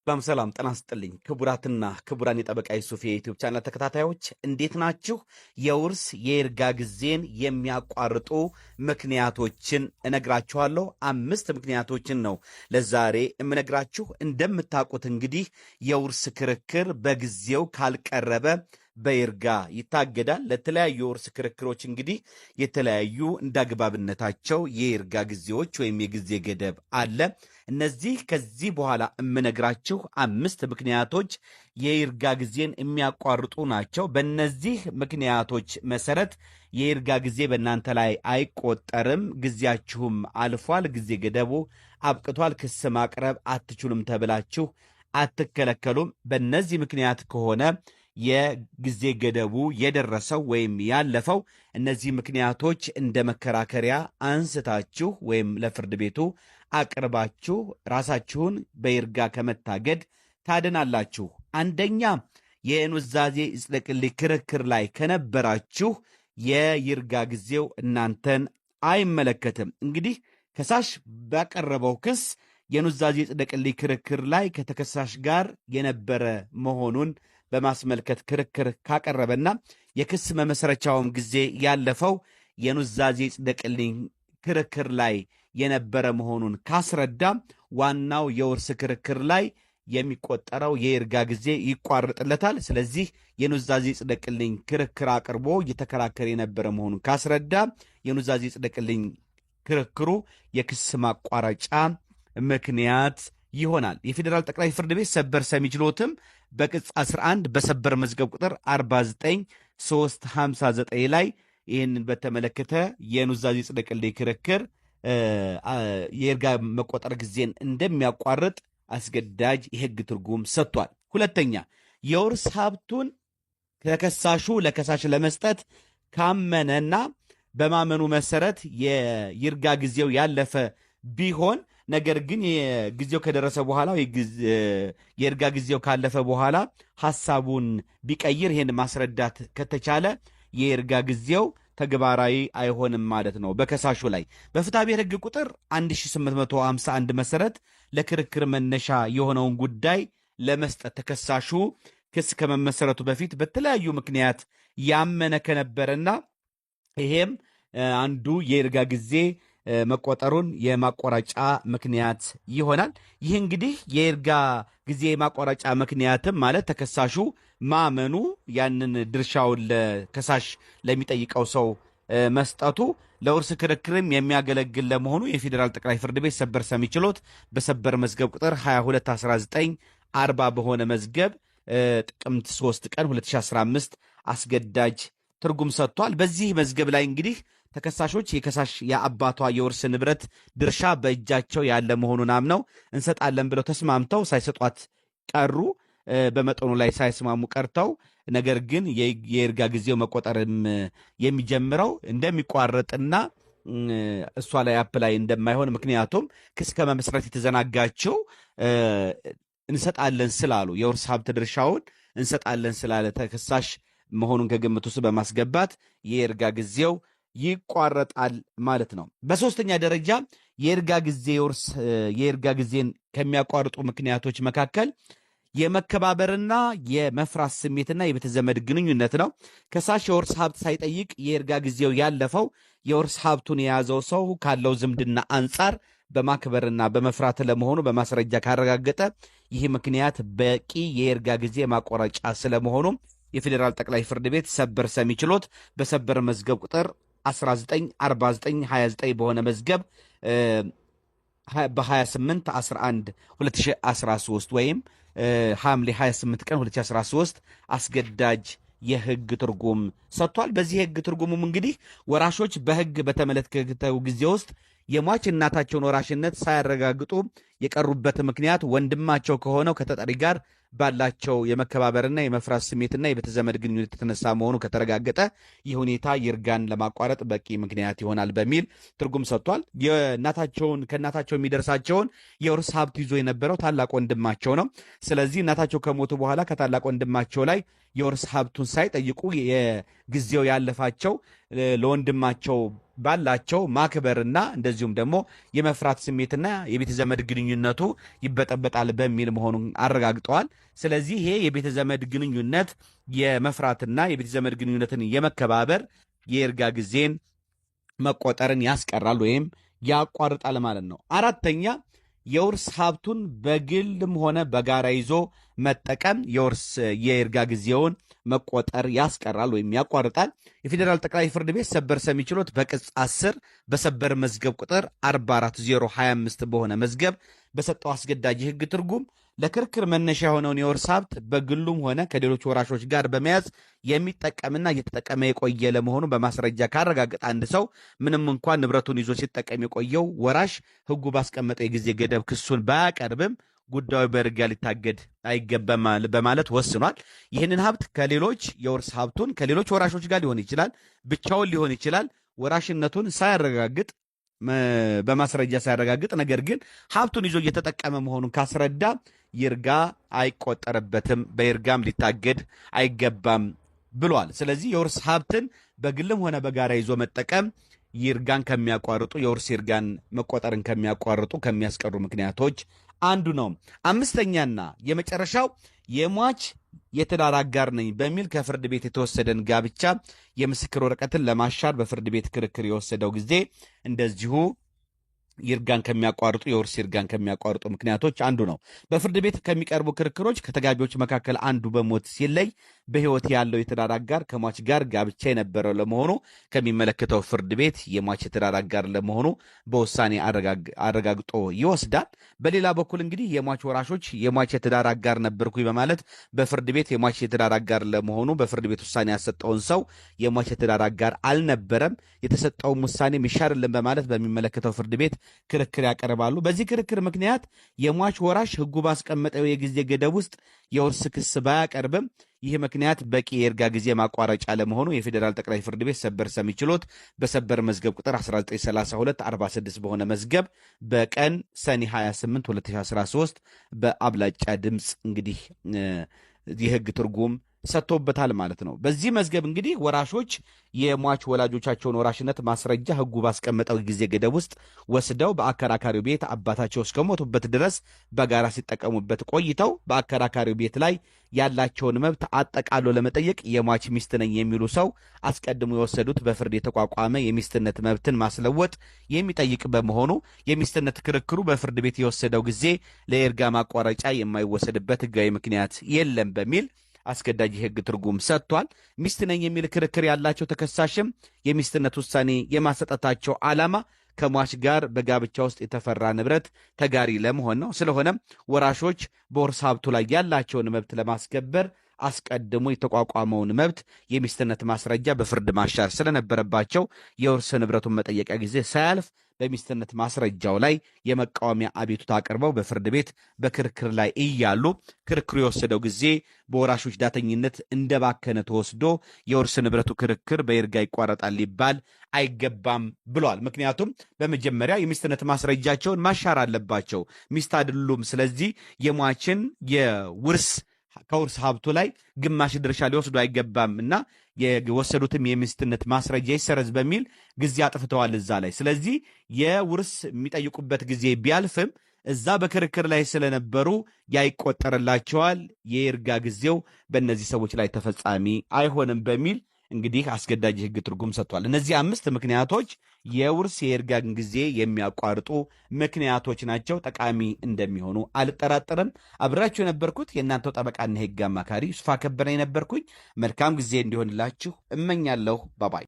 ሰላም ጤና ይስጥልኝ ክቡራትና ክቡራን የጠበቃ ዩሱፍ የዩቲዩብ ቻናል ተከታታዮች እንዴት ናችሁ? የውርስ የይርጋ ጊዜን የሚያቋርጡ ምክንያቶችን እነግራችኋለሁ። 5 ምክንያቶችን ነው ለዛሬ እምነግራችሁ። እንደምታውቁት እንግዲህ የውርስ ክርክር በጊዜው ካልቀረበ በይርጋ ይታገዳል። ለተለያዩ የውርስ ክርክሮች እንግዲህ የተለያዩ እንዳግባብነታቸው የይርጋ ጊዜዎች ወይም የጊዜ ገደብ አለ። እነዚህ ከዚህ በኋላ እምነግራችሁ 5 ምክንያቶች የይርጋ ጊዜን የሚያቋርጡ ናቸው። በእነዚህ ምክንያቶች መሰረት የይርጋ ጊዜ በእናንተ ላይ አይቆጠርም፣ ጊዜያችሁም አልፏል፣ ጊዜ ገደቡ አብቅቷል፣ ክስ ማቅረብ አትችሉም ተብላችሁ አትከለከሉም። በእነዚህ ምክንያት ከሆነ የጊዜ ገደቡ የደረሰው ወይም ያለፈው እነዚህ ምክንያቶች እንደ መከራከሪያ አንስታችሁ ወይም ለፍርድ ቤቱ አቅርባችሁ ራሳችሁን በይርጋ ከመታገድ ታድናላችሁ። አንደኛ፣ የኑዛዜ ይጽደቅልኝ ክርክር ላይ ከነበራችሁ የይርጋ ጊዜው እናንተን አይመለከትም። እንግዲህ ከሳሽ ባቀረበው ክስ የኑዛዜ ይጽደቅልኝ ክርክር ላይ ከተከሳሽ ጋር የነበረ መሆኑን በማስመልከት ክርክር ካቀረበና የክስ መመስረቻውም ጊዜ ያለፈው የኑዛዜ ይጽደቅልኝ ክርክር ላይ የነበረ መሆኑን ካስረዳ ዋናው የውርስ ክርክር ላይ የሚቆጠረው የይርጋ ጊዜ ይቋረጥለታል። ስለዚህ የኑዛዜ ይጽደቅልኝ ክርክር አቅርቦ እየተከራከረ የነበረ መሆኑን ካስረዳ የኑዛዜ ይጽደቅልኝ ክርክሩ የክስ ማቋረጫ ምክንያት ይሆናል። የፌዴራል ጠቅላይ ፍርድ ቤት ሰበር ሰሚ ችሎትም በቅጽ 11 በሰበር መዝገብ ቁጥር 49359 ላይ ይህንን በተመለከተ የኑዛዜ ይጽደቅልኝ ክርክር የይርጋ መቆጠር ጊዜን እንደሚያቋርጥ አስገዳጅ የሕግ ትርጉም ሰጥቷል። ሁለተኛ፣ የውርስ ሀብቱን ተከሳሹ ለከሳሽ ለመስጠት ካመነና በማመኑ መሰረት የይርጋ ጊዜው ያለፈ ቢሆን ነገር ግን ጊዜው ከደረሰ በኋላ የይርጋ ጊዜው ካለፈ በኋላ ሐሳቡን ቢቀይር ይሄን ማስረዳት ከተቻለ የይርጋ ጊዜው ተግባራዊ አይሆንም ማለት ነው በከሳሹ ላይ። በፍትሐ ብሔር ሕግ ቁጥር 1851 መሰረት ለክርክር መነሻ የሆነውን ጉዳይ ለመስጠት ተከሳሹ ክስ ከመመሰረቱ በፊት በተለያዩ ምክንያት ያመነ ከነበረና ይሄም አንዱ የይርጋ ጊዜ መቆጠሩን የማቋረጫ ምክንያት ይሆናል። ይህ እንግዲህ የይርጋ ጊዜ የማቋረጫ ምክንያትም ማለት ተከሳሹ ማመኑ ያንን ድርሻውን ለከሳሽ ለሚጠይቀው ሰው መስጠቱ ለውርስ ክርክርም የሚያገለግል ለመሆኑ የፌዴራል ጠቅላይ ፍርድ ቤት ሰበር ሰሚ ችሎት በሰበር መዝገብ ቁጥር 221940 በሆነ መዝገብ ጥቅምት 3 ቀን 2015 አስገዳጅ ትርጉም ሰጥቷል። በዚህ መዝገብ ላይ እንግዲህ ተከሳሾች የከሳሽ የአባቷ የውርስ ንብረት ድርሻ በእጃቸው ያለ መሆኑን አምነው እንሰጣለን ብለው ተስማምተው ሳይሰጧት ቀሩ። በመጠኑ ላይ ሳይስማሙ ቀርተው ነገር ግን የይርጋ ጊዜው መቆጠርም የሚጀምረው እንደሚቋረጥና እሷ ላይ አፕላይ እንደማይሆን ምክንያቱም ክስ ከመመስረት የተዘናጋቸው እንሰጣለን ስላሉ የውርስ ሀብት ድርሻውን እንሰጣለን ስላለ ተከሳሽ መሆኑን ከግምት ውስጥ በማስገባት የይርጋ ጊዜው ይቋረጣል ማለት ነው። በሶስተኛ ደረጃ የይርጋ ጊዜን ከሚያቋርጡ ምክንያቶች መካከል የመከባበርና የመፍራት ስሜትና የቤተዘመድ ግንኙነት ነው። ከሳሽ የውርስ ሀብት ሳይጠይቅ የይርጋ ጊዜው ያለፈው የውርስ ሀብቱን የያዘው ሰው ካለው ዝምድና አንጻር በማክበርና በመፍራት ለመሆኑ በማስረጃ ካረጋገጠ ይህ ምክንያት በቂ የይርጋ ጊዜ ማቋረጫ ስለመሆኑ የፌዴራል ጠቅላይ ፍርድ ቤት ሰበር ሰሚ ችሎት በሰበር መዝገብ ቁጥር 194929 በሆነ መዝገብ በ28/11/2013 ወይም ሐምሌ 28 ቀን 2013 አስገዳጅ የሕግ ትርጉም ሰጥቷል። በዚህ የሕግ ትርጉሙም እንግዲህ ወራሾች በሕግ በተመለከተው ጊዜ ውስጥ የሟች እናታቸውን ወራሽነት ሳያረጋግጡ የቀሩበት ምክንያት ወንድማቸው ከሆነው ከተጠሪ ጋር ባላቸው የመከባበርና የመፍራት ስሜትና የቤተዘመድ ግንኙነት የተነሳ መሆኑ ከተረጋገጠ ይህ ሁኔታ ይርጋን ለማቋረጥ በቂ ምክንያት ይሆናል በሚል ትርጉም ሰጥቷል። ከእናታቸው የሚደርሳቸውን የውርስ ሀብት ይዞ የነበረው ታላቅ ወንድማቸው ነው። ስለዚህ እናታቸው ከሞቱ በኋላ ከታላቅ ወንድማቸው ላይ የውርስ ሀብቱን ሳይጠይቁ የጊዜው ያለፋቸው ለወንድማቸው ባላቸው ማክበርና እንደዚሁም ደግሞ የመፍራት ስሜትና የቤተ ዘመድ ግንኙነቱ ይበጠበጣል በሚል መሆኑን አረጋግጠዋል። ስለዚህ ይሄ የቤተ ዘመድ ግንኙነት የመፍራትና የቤተ ዘመድ ግንኙነትን የመከባበር የይርጋ ጊዜን መቆጠርን ያስቀራል ወይም ያቋርጣል ማለት ነው። አራተኛ የውርስ ሀብቱን በግልም ሆነ በጋራ ይዞ መጠቀም የይርጋ ጊዜውን መቆጠር ያስቀራል ወይም ያቋርጣል። የፌዴራል ጠቅላይ ፍርድ ቤት ሰበር ሰሚ ችሎት በቅጽ 10 በሰበር መዝገብ ቁጥር 44025 በሆነ መዝገብ በሰጠው አስገዳጅ የሕግ ትርጉም ለክርክር መነሻ የሆነውን የውርስ ሀብት በግሉም ሆነ ከሌሎች ወራሾች ጋር በመያዝ የሚጠቀምና እየተጠቀመ የቆየ ለመሆኑ በማስረጃ ካረጋገጠ አንድ ሰው ምንም እንኳን ንብረቱን ይዞ ሲጠቀም የቆየው ወራሽ ሕጉ ባስቀመጠው የጊዜ ገደብ ክሱን ባያቀርብም ጉዳዩ በይርጋ ሊታገድ አይገባም በማለት ወስኗል። ይህንን ሀብት ከሌሎች የውርስ ሀብቱን ከሌሎች ወራሾች ጋር ሊሆን ይችላል፣ ብቻውን ሊሆን ይችላል። ወራሽነቱን ሳያረጋግጥ በማስረጃ ሳያረጋግጥ ነገር ግን ሀብቱን ይዞ እየተጠቀመ መሆኑን ካስረዳ ይርጋ አይቆጠርበትም፣ በይርጋም ሊታገድ አይገባም ብሏል። ስለዚህ የውርስ ሀብትን በግልም ሆነ በጋራ ይዞ መጠቀም ይርጋን ከሚያቋርጡ የውርስ ይርጋን መቆጠርን ከሚያቋርጡ ከሚያስቀሩ ምክንያቶች አንዱ ነው። አምስተኛና የመጨረሻው የሟች የትዳር አጋር ነኝ በሚል ከፍርድ ቤት የተወሰደን ጋብቻ የምስክር ወረቀትን ለማሻር በፍርድ ቤት ክርክር የወሰደው ጊዜ እንደዚሁ ይርጋን ከሚያቋርጡ የውርስ ይርጋን ከሚያቋርጡ ምክንያቶች አንዱ ነው። በፍርድ ቤት ከሚቀርቡ ክርክሮች ከተጋቢዎች መካከል አንዱ በሞት ሲለይ በሕይወት ያለው የትዳር አጋር ከሟች ጋር ጋብቻ የነበረው ለመሆኑ ከሚመለከተው ፍርድ ቤት የሟች የትዳር አጋር ለመሆኑ በውሳኔ አረጋግጦ ይወስዳል። በሌላ በኩል እንግዲህ የሟች ወራሾች የሟች የትዳር አጋር ነበርኩኝ በማለት በፍርድ ቤት የሟች የትዳር አጋር ለመሆኑ በፍርድ ቤት ውሳኔ ያሰጠውን ሰው የሟች የትዳር አጋር አልነበረም፣ የተሰጠውን ውሳኔ ይሻርልን በማለት በሚመለከተው ፍርድ ቤት ክርክር ያቀርባሉ። በዚህ ክርክር ምክንያት የሟች ወራሽ ሕጉ ባስቀመጠው የጊዜ ገደብ ውስጥ የውርስ ክስ ባያቀርብም ይህ ምክንያት በቂ የይርጋ ጊዜ ማቋረጫ ለመሆኑ የፌዴራል ጠቅላይ ፍርድ ቤት ሰበር ሰሚ ችሎት በሰበር መዝገብ ቁጥር 1932/46 በሆነ መዝገብ በቀን ሰኔ 28 2013 በአብላጫ ድምፅ እንግዲህ የሕግ ትርጉም ሰጥቶበታል ማለት ነው። በዚህ መዝገብ እንግዲህ ወራሾች የሟች ወላጆቻቸውን ወራሽነት ማስረጃ ሕጉ ባስቀመጠው ጊዜ ገደብ ውስጥ ወስደው በአከራካሪው ቤት አባታቸው እስከሞቱበት ድረስ በጋራ ሲጠቀሙበት ቆይተው በአከራካሪው ቤት ላይ ያላቸውን መብት አጠቃሎ ለመጠየቅ የሟች ሚስት ነኝ የሚሉ ሰው አስቀድሞ የወሰዱት በፍርድ የተቋቋመ የሚስትነት መብትን ማስለወጥ የሚጠይቅ በመሆኑ የሚስትነት ክርክሩ በፍርድ ቤት የወሰደው ጊዜ ለይርጋ ማቋረጫ የማይወሰድበት ሕጋዊ ምክንያት የለም በሚል አስገዳጅ የሕግ ትርጉም ሰጥቷል። ሚስት ነኝ የሚል ክርክር ያላቸው ተከሳሽም የሚስትነት ውሳኔ የማሰጠታቸው ዓላማ ከሟች ጋር በጋብቻ ውስጥ የተፈራ ንብረት ተጋሪ ለመሆን ነው። ስለሆነም ወራሾች በውርስ ሀብቱ ላይ ያላቸውን መብት ለማስከበር አስቀድሞ የተቋቋመውን መብት የሚስትነት ማስረጃ በፍርድ ማሻር ስለነበረባቸው የውርስ ንብረቱን መጠየቂያ ጊዜ ሳያልፍ በሚስትነት ማስረጃው ላይ የመቃወሚያ አቤቱታ አቅርበው በፍርድ ቤት በክርክር ላይ እያሉ ክርክሩ የወሰደው ጊዜ በወራሾች ዳተኝነት እንደባከነ ተወስዶ የውርስ ንብረቱ ክርክር በይርጋ ይቋረጣል ሊባል አይገባም ብሏል። ምክንያቱም በመጀመሪያ የሚስትነት ማስረጃቸውን ማሻር አለባቸው፣ ሚስት አይደሉም። ስለዚህ የሟችን ከውርስ ሀብቱ ላይ ግማሽ ድርሻ ሊወስዱ አይገባም እና የወሰዱትም የሚስትነት ማስረጃ ይሰረዝ በሚል ጊዜ አጥፍተዋል እዛ ላይ። ስለዚህ የውርስ የሚጠይቁበት ጊዜ ቢያልፍም እዛ በክርክር ላይ ስለነበሩ ያይቆጠርላቸዋል፣ የይርጋ ጊዜው በእነዚህ ሰዎች ላይ ተፈጻሚ አይሆንም በሚል እንግዲህ አስገዳጅ ሕግ ትርጉም ሰጥቷል። እነዚህ 5 ምክንያቶች የውርስ የይርጋን ጊዜ የሚያቋርጡ ምክንያቶች ናቸው። ጠቃሚ እንደሚሆኑ አልጠራጠርም። አብራችሁ የነበርኩት የእናንተው ጠበቃና የሕግ አማካሪ ዩሱፍ ከበረ የነበርኩኝ። መልካም ጊዜ እንዲሆንላችሁ እመኛለሁ። ባባይ